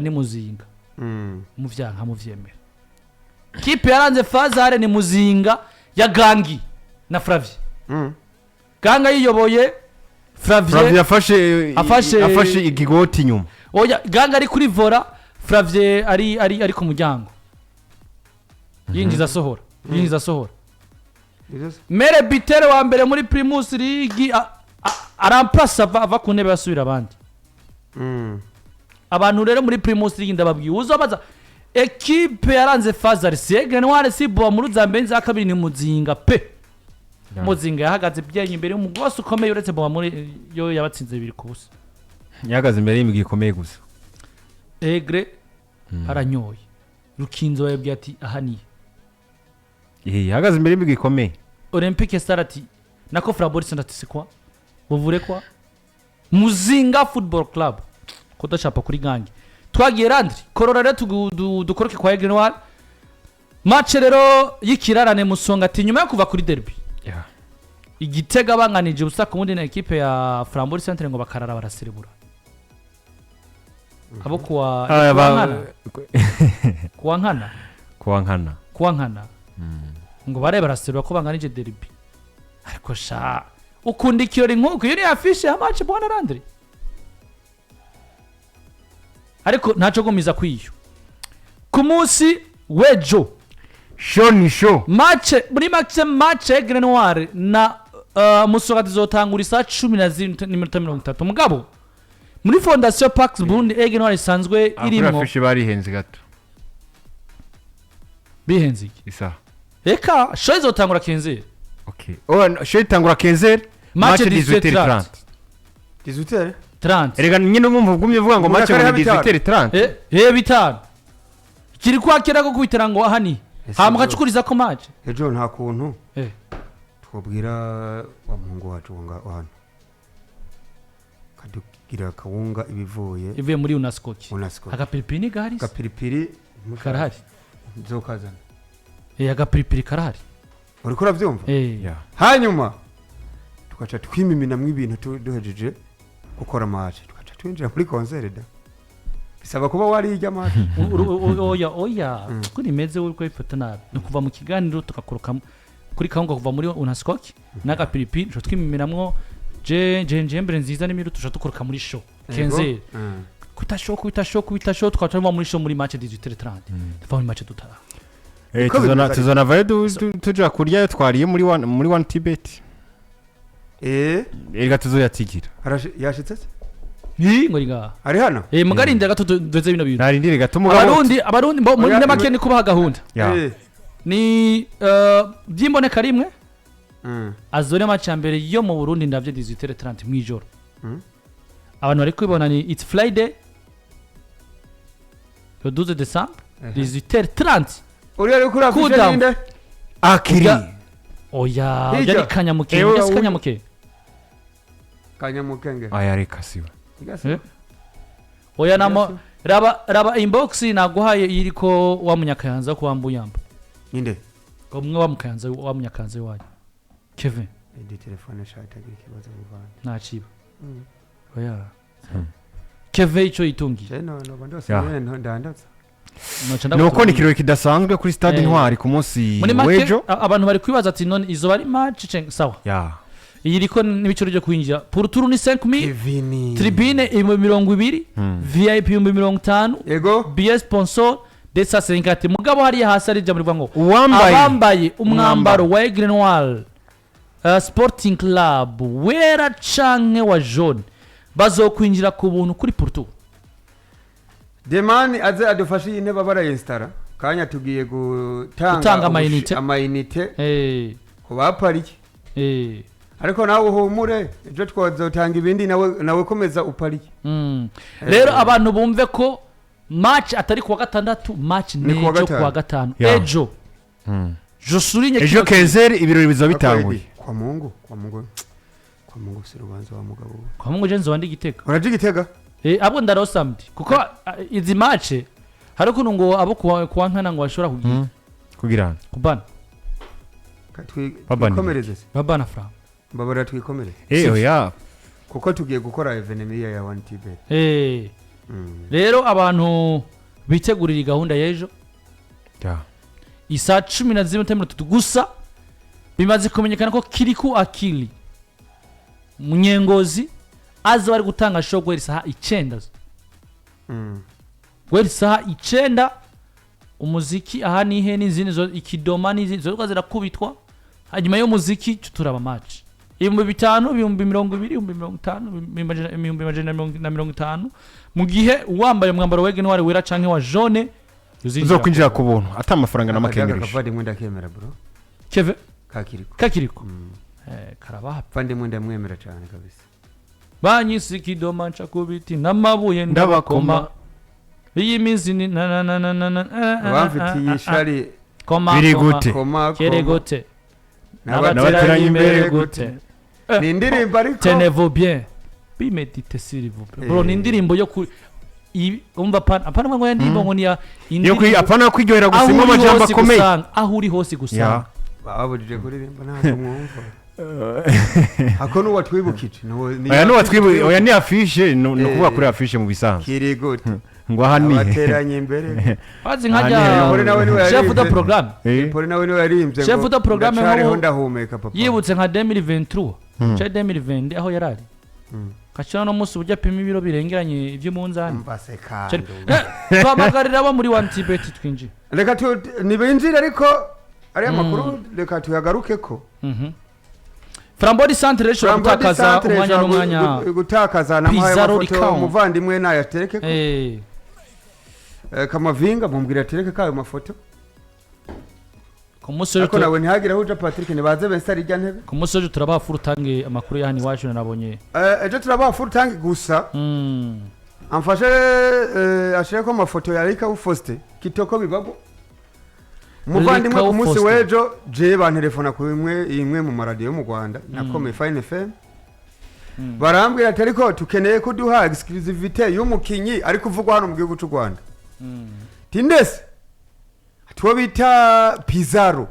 ni Muzinga muvyanka muvyemera kipe yaranze Fazare ni Muzinga ya Gangi na Flavie Ganga yiyoboye Flavie afashe igigoti nyuma oya Ganga ari kuri vora Flavie ari ku muryango yinjiza sohora mere bitere wa mbere muri Primus League arampasa ava ku ntebe basubira abandi abantu rero muri Primus League ndababwiye uzobaza equipe yaranze Fazare Aigle Noir sibo muri Zambenzi akabiri ni Muzinga pe Muzinga yahagaze byenye imbere y'umugose ukomeye uretse bo muri yo yabatsinze 2 kubusa yahagaze imbere y'imigi ikomeye gusa Aigle haranyoye Rukinzo yabwiye ati ahaniye yahagaze imbere y'imigi ikomeye Olympique Stade ati nako Fraboris ndati kwa buvure kwa Muzinga Football Club kodashapa kuri Gangi twagiye Landry korora rero dukoroke kwa Aigle Noir match rero y'ikirarane Musongati nyuma yo kuva kuri derby igitega banganije ubusa ku mundi na equipe ya Flambeau Centre ngo bakarara baraserebura abo kuwa nkana ngo bare baraserura ko banganije derby ariko sha ukunda ikirori nk'uko yuri afishe ya match bwana Landry ariko ntaco gumiza kwiyo ku munsi wejo show match Aigle Noir na Musongati zotangura saa 10:30 mugabo muri Fondation Pax Burundi Aigle Noir isanzwe irimo afishe bari henze gato bihenze isa eka show izotangura 15 okay show itangura 15 match 18:30 erega nyine umuvugumye uvuga ngo match 18:30 bitanu kiri kwakira ko kubitera ngo ahani hamuka cukuriza ko match ejo nta kuntu twobwira wa muhungu wacu ngo hano kadugira kawunga ivuye muri unaskoki agapiripiri gahari agapiripiri karahari nzokazana agapiripiri karahari uriko uravyumva hanyuma tukaca twimiminamwe ibintu duhejeje gukora match tukaca twinjira muri concert da bisaba kuba wari ijya match oya kuri meze uriko ifata nabi no kuva mu kiganiro tukakoroka kuri kawunga kuva muri unaskoki n'agapiripiri cyo twimiminamwo je mbere nziza n'imiru tusha tukoroka muri show 15 kutashow twatuma muri show muri match 18:30 tuva muri match dutara tuzona vaye tuja kurya twariye muri one Tibet erega tuzoyatsigira yashitse ngo ringa ari hano mugarinde gato doze bino bintu narindire gato mugabo abarundi muri n'amakeni kubaha gahunda ni byimboneka rimwe azore match ya mbere yo mu Burundi ndavye 18:30 Mw'Ijoro abantu bari kwibona ni it's Friday le 12 décembre 18:30 uri ari kuri afishe ninde akiri oya yari kanyamuke aya reka siwe oya namo raba inbox naguhaye iriko wa munyakayanza ko wambuyamba ninde umwe wa mukayanza wa munyakayanza wayo Kevin ndi telefone shatagira kibazo muvana naciba oya Kevin ico itungiye no bandose ndandatsa nuko ni kirori kidasanzwe kuri Stade Intwari ku munsi wejo abantu bari kwibaza ati none izo bari match sawa iriko n'ibiciro byo kwinjira pour tour ni 5000 tribune 20 VIP 50 ego BS sponsor desa 50 mugabo hari hasi ari jambo ngo uwambaye umwambaro wa Aigle Noir Sporting Club wera canke wa jaune bazokwinjira ku buntu kuri pour tour demani aze adufashe intebe barayinstara kanya tugiye gutanga amayinite ku baparike ariko nawe uhumure ejo twazotanga ibindi nawe komeza uparike rero abantu bumve ko match atari kuwa gatandatu match nejo kuwa gatanu ejo josurinye ejo kezeri ibirori bizobitanguye kwa Mungu sirubanza wa mugabo kwa Mungu jenzo wandi gitega uraje gitega abo ndarosamdi kuko izi match hari kuno ngo abo kuwa nkana ngo bashobora kugira kubana twikomereze babana fra mbabara twikomereze oya kuko tugiye gukora evenement ya 1 Tibet rero abantu bitegurira gahunda y'ejo isa 11:30 gusa bimaze kumenyekana ko Kiriku Akili munyengozi aza bari gutanga show gweri saha 9 gweri saha 9 umuziki aha nihe n'izindi zo ikidoma n'izindi zo zirakubitwa hanyuma yo muziki turaba match 5,000 250 mu gihe uwambaye umwambaro wa Intwari wera canke wa jaune uzokwinjira ku buntu ata amafaranga n'amakengereje kavandimwe ndakemera bro Keve kakiriko karabaha vandimwe ndamwemera cyane kabisa banyisi ikidoma nca kubiti n'amabuye ndabakoma iyi minsi ni bamfitiye ishari biri gute kere gute n'abateranye imbere gute ni indirimbo ariko tenez-vous bien bimedite s'il vous plaît bro ni indirimbo yo ku umva apana ngo yandimbo ngo niya yo apana kwiryohera gusima amajambo akomeye aho uri hose gusanga babujije kuririmba ntabwo mwumva hako nuwa twibukije oya ni affiche no kuba kuri affiche mu bisanzwe kiri gute ngo aha ni abateranye imbere bazi nkajya chef de programme pole nawe niwe yarimbye chef de programme ngo ndahumeka papa yibutse nka 2023 cha 2020 aho yarari kacana no musi ujya pima ibiro birengeranye ibyo munzani mbasekando bamagarira abo muri 1 Tibet twinji reka nibinjire ariko ari amakuru reka tuyagaruke ko Frambodi Centre rero gutakaza umwanya n'umwanya gutakaza namaye amafoto umuvandimwe nayatereke ko Camavinga mumbwira atereke kayo mafoto kumusoje ko nawe ntihagira huja Patrick nibaze bensa rijya ntebe kumusoje turabafura utange amakuru yani wacu nabonye ejo turabafura utange gusa amfashe ashire ko amafoto ya Likau Faustin kitoko bibago muvandimwe ku munsi wejo je bantelefona ku imwe mu maradiyo mu Rwanda nakome Fine FM barambwira ati ariko tukeneye ko duha exclusivité y'umukinyi ari kuvugwa hano mu gihugu cy'u Rwanda tindese tuwo bita Pizarro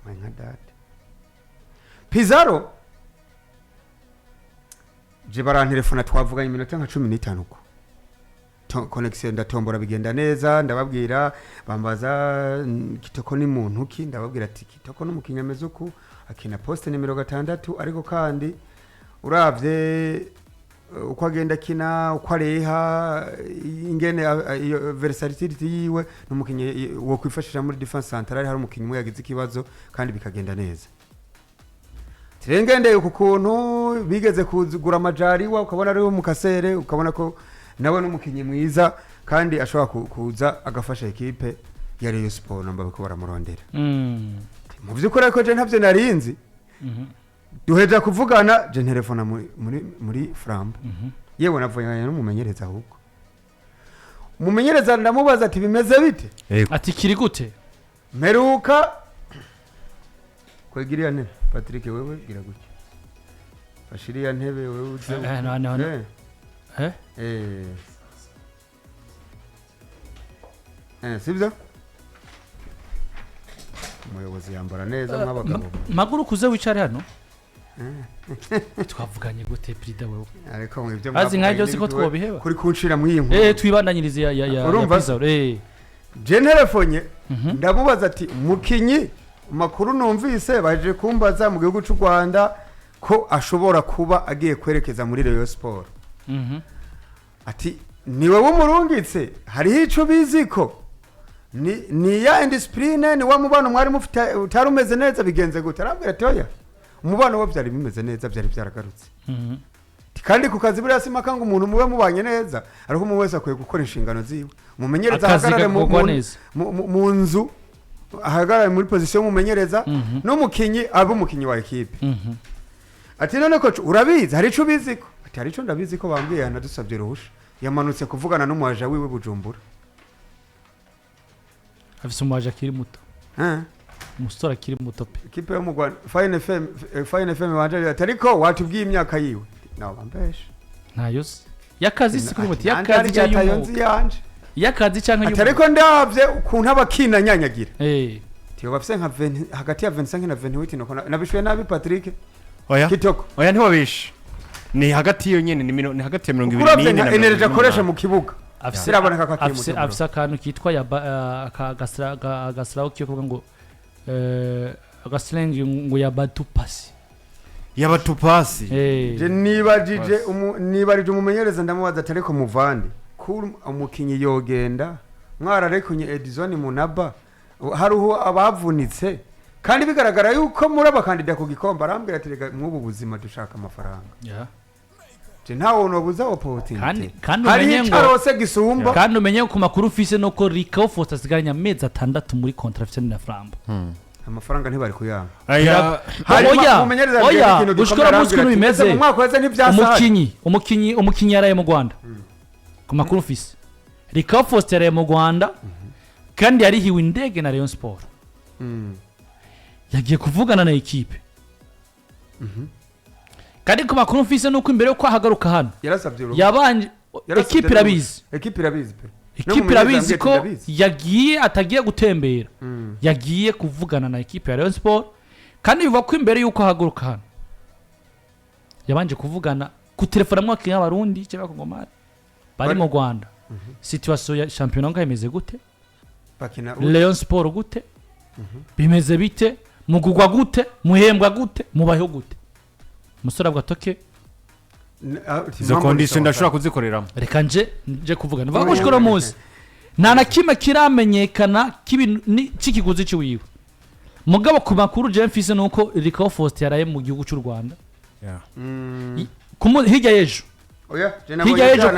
manya date Pizarro je barantelefona twavuganye iminota nka 15 uko connection ndatombora bigenda neza ndababwira bambaza kitoko ni muntu ki ndababwira ati kitoko no mukinyameze uko akina poste nimero 6 ariko kandi uravye uko agenda kina uko areha ingene versatility yiwe no mukinye wo kwifashisha muri defense centrale hari umukinyi mwe yagize ikibazo kandi bikagenda neza tirengende uko kuntu bigeze kugura amajari wa ukabona ari mu kasere ukabona ko nawe n'umukinyi mwiza kandi ashobora kuza agafasha equipe ya Rayon Sport namba bako baramurondera mu byukuri ariko je ntavyo narinzi duheja kuvugana je telefona muri Framba yewe navuganye n'umumenyereza ahubwo umumenyereza ndamubaza ati bimeze bite ati kiri gute meruka kwegiriya ne Patrick wewe gira gutya fashiriya ntebe wewe uze sibyo umuyobozi yambara neza nk'abagabo maguru kuze wicare hano twavuganye gute prida wewe ariko mwibyo bazi nkajyo siko twobiheba kuri kunshira mu y'inkuru twibandanyirize ya Pizarro telefonye ndamubaza ati mukinyi makuru numvise baje kumbaza mu gihugu cy'u Rwanda ko ashobora kuba agiye kwerekeza muri Rayon Sport ati niwe w'umurungitse hari ico biziko ni ya indiscipline ni wa mubano mwari mufite utarumeze neza bigenze gute arambwira toya umubano wo byari bimeze neza byari byaragarutse kandi ku kazi buri asima kanga umuntu mube mubanye neza ariko mu wese akwiye gukora inshingano ziwe mumenyereza ahagarare mu nzu ahagarare muri position mumenyereza no mukinyi abo mukinyi wa equipe ati none ko urabizi hari ico biziko ati hari ico ndabizi ko bambwiye yanadusabye ruhusha yamanutse kuvugana n'umuaja wiwe Bujumbura afise umuaja akiri muto umustora akiri muto pe equipe yo mu Rwanda Fine FM wanje atariko watubwiye imyaka yiwe nawo bambesha ntayose yakazi sikuri muti yakazi yakazi cyangwa yuko atariko ndavye ukuntu abakina nyanyagira tiyo bafise nka hagati ya 25 na 28 nako nabishwe nabi Patrick oya kitoko oya ntiwabishe ni hagati yo nyene ni hagati ya 20 uravye nka energy akoresha mu kibuga afisiraboneka ko afise akantu kitwa ya agasiraho kiyo kuvuga ngo agasleng ngo ya batupasi je nibarije umumenyereza ndamubaza atareko muvande kuri umukinyi yogenda mwararekunye Edison Munaba haruho abavunitse kandi bigaragara yuko muri abakandida ku gikomba arambwira ati rega mwubu buzima dushaka amafaranga je ntawo nobuza opportunity kandi umenye ngo arose gisumba kandi umenye ku makuru ufise no ko Likau Faustin asigaranya amezi 6 muri contract na Flambo amafaranga ntibari kuyanga oya gushikora musi kuno bimeze umukinyi yaraye mu Rwanda ku makuru ufise Likau Faustin yaraye mu Rwanda kandi yarihiwe indege na Rayon Sport yagiye kuvugana na equipe kandi ku makuru mfise nuko imbere yo kwahagaruka hano yabanje equipe irabizi ko yagiye atagiye gutembera yagiye kuvugana na equipe ya Rayon Sport kandi bivuga ko imbere yuko ahagaruka hano yabanje kuvugana ku telefone mwaki y'abarundi cyangwa kongomari bari mu Rwanda situation ya championnat imeze gute Rayon Sport gute bimeze bite mugugwa gute muhembwa gute mubaho gute musore bwatoke izo condition ndashobora kuzikoreramo reka nje kuvugana bavuga gushikora muzi nta na kimwe kiramenyekana kikiguzi ciwiwe mugabo ku makuru je mfise nuko Likau Faustin yaraye mu gihugu cy'u Rwanda hirya yejo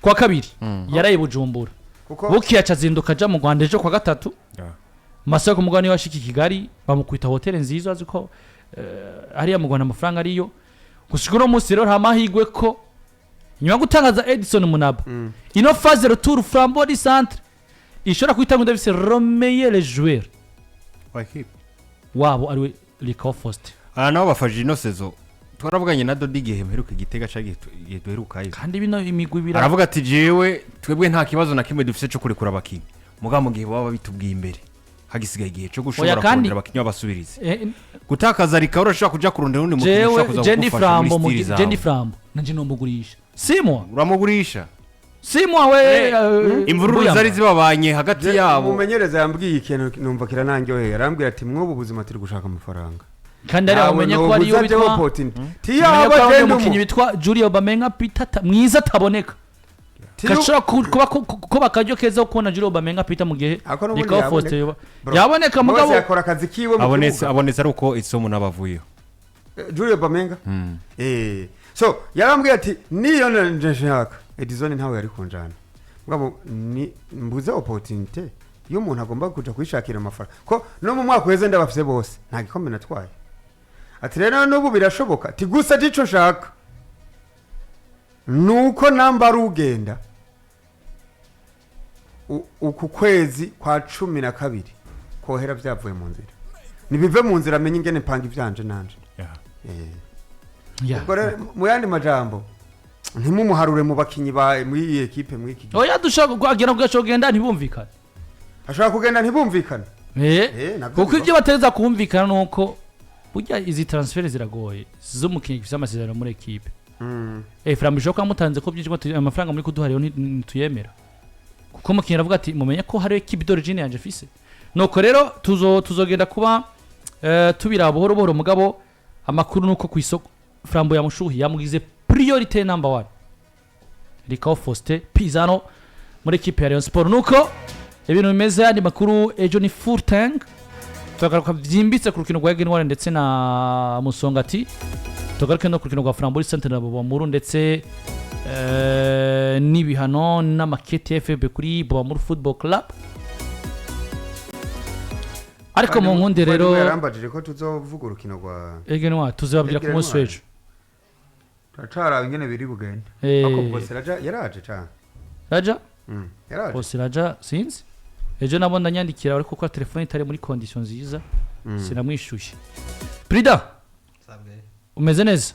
kwa kabiri yaraye Bujumbura bukiyaca zinduka ja mu Rwanda ejo kwa gatatu masako mugani washiki Kigali bamukwita hotel nziza aziko hariya mu Rwanda amafaranga ariyo gushikura umunsi rero hamahigwe ko nyuma gutangaza Edison Munaba ino phase retour Flambeau du centre ishora kwita ngo ndabise Romeyer le joueur wabo ari Likau Faustin nabo bafaje ino saison twaravuganye na Dodi gihe mperuka igitega cagiye duheruka ayo kandi bino imigwi bira aravuga ati jewe twebwe nta kibazo na kimwe dufise cyo kurekura abakinyi mugabo gihe baba bitubwiye imbere hagisigaye igihe cyo gushobora kurondera abakinyi babasubirize gutakaza Likau urashaka kuja kurondera undi muntu ushaka kuza gufasha Jendi Flambo nanje nombugurisha simo uramugurisha simo we imvururu zari zibabanye hagati yabo umumenyereza yambwiye ikintu numva kiranangiye yarambwira ati mwubu buzima turi gushaka amafaranga kandi ari amenye ko ari yo bitwa tiyaba je umukinyi bitwa Julio Bamenga pitata mwiza taboneka kashora kuba bakajyo keza kubona Julio Bamenga pita mu gihe Likau Faustin yaboneka mugabo yakora akazi kiwe mu abonetse ari uko isomo nabavuyo Julio Bamenga so yarambwiye ati niyo nshaka Edison ntawe yari kunjana mugabo ni mbuze opportunity iyo umuntu agomba kuja kwishakira amafaranga ko no mu mwaka weze ndabafise bose nta gikombe natwaye ati rero n'ubu birashoboka ati gusa gico nshaka nuko namba rugenda uku kwezi kwa 12 kohera byavuye mu nzira nibive mu nzira amenye ingene panga ivyanje nanje mu yandi majambo ntimumuharure mu bakinyi ba muri equipe muri iki oya dushaka kwagera kugenda ntibumvikana ashaka kugenda ntibumvikana kuko ibyo bateza kumvikana nuko burya izi transfer ziragoye zo mukinyi gifite amasezerano muri equipe Flambo shoka mutanze ko byinshi amafaranga muri kuduhariyo ntituyemera kuko mukinyi aravuga ati mumenye ko hari equipe d'origine yanje fise nuko rero tuzogenda kuba tubira buhoro buhoro mugabo amakuru nuko ku isoko Flambo yamushuhi yamugize priority number 1 Likau Faustin Pizano muri equipe ya Rayon Sport nuko ibintu bimeze andi makuru ejo ni full tank twagaruka byimbitse ku rukino rwa Aigle ndetse na Musongati tugaruke no ku rukino rwa Flambeau du centre na Muri ndetse n'ibihano n'amakete FB kuri Muri Football Club ariko mu nkunde rero yarambajije ko tuzovuga urukino rwa Aigle tuzababwira ku munsi w'ejo Tachara ingene biri bugende ako bose yaraje cyane Raja yaraje bose Raja sinzi ejo nabonda nyandikira ariko ko telefone itari muri condition nziza sinamwishyushye Prida umeze neza